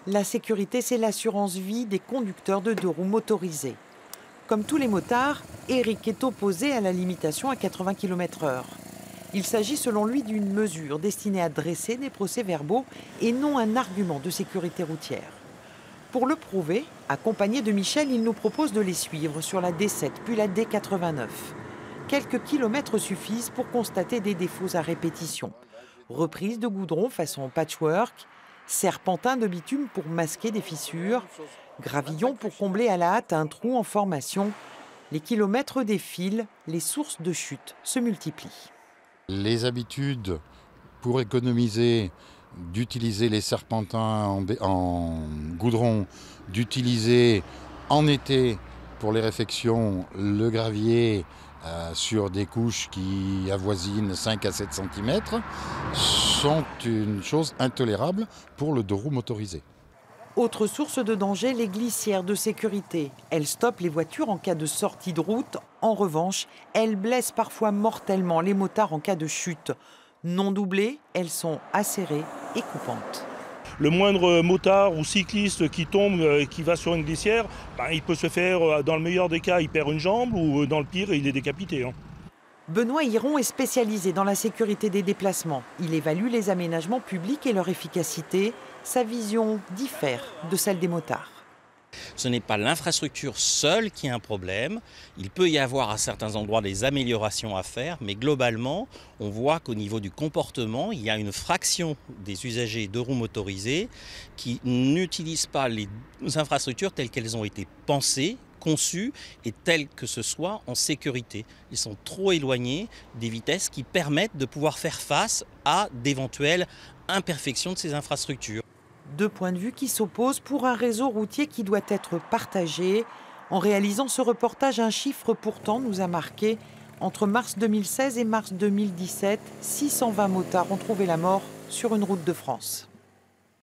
La sécurité, c'est l'assurance vie des conducteurs de deux roues motorisés. Comme tous les motards, Eric est opposé à la limitation à 80 km/h. Il s'agit selon lui d'une mesure destinée à dresser des procès-verbaux et non un argument de sécurité routière. Pour le prouver, accompagné de Michel, il nous propose de les suivre sur la D7 puis la D89. Quelques kilomètres suffisent pour constater des défauts à répétition. Reprise de goudron façon patchwork, serpentin de bitume pour masquer des fissures, gravillon pour combler à la hâte un trou en formation. Les kilomètres défilent, les sources de chute se multiplient. Les habitudes pour économiser, d'utiliser les serpentins en goudron, d'utiliser en été pour les réfections le gravier sur des couches qui avoisinent 5 à 7 cm sont une chose intolérable pour le deux roues motorisé. Autre source de danger, les glissières de sécurité. Elles stoppent les voitures en cas de sortie de route. En revanche, elles blessent parfois mortellement les motards en cas de chute. Non doublées, elles sont acérées et coupantes. Le moindre motard ou cycliste qui tombe et qui va sur une glissière, il peut se faire, dans le meilleur des cas, il perd une jambe ou dans le pire, il est décapité. Benoît Hiron est spécialisé dans la sécurité des déplacements. Il évalue les aménagements publics et leur efficacité. Sa vision diffère de celle des motards. Ce n'est pas l'infrastructure seule qui est un problème. Il peut y avoir à certains endroits des améliorations à faire, mais globalement, on voit qu'au niveau du comportement, il y a une fraction des usagers de roues motorisées qui n'utilisent pas les infrastructures telles qu'elles ont été pensées, conçues et telles que ce soit en sécurité. Ils sont trop éloignés des vitesses qui permettent de pouvoir faire face à d'éventuelles imperfections de ces infrastructures. Deux points de vue qui s'opposent pour un réseau routier qui doit être partagé. En réalisant ce reportage, un chiffre pourtant nous a marqué. Entre mars 2016 et mars 2017, 620 motards ont trouvé la mort sur une route de France.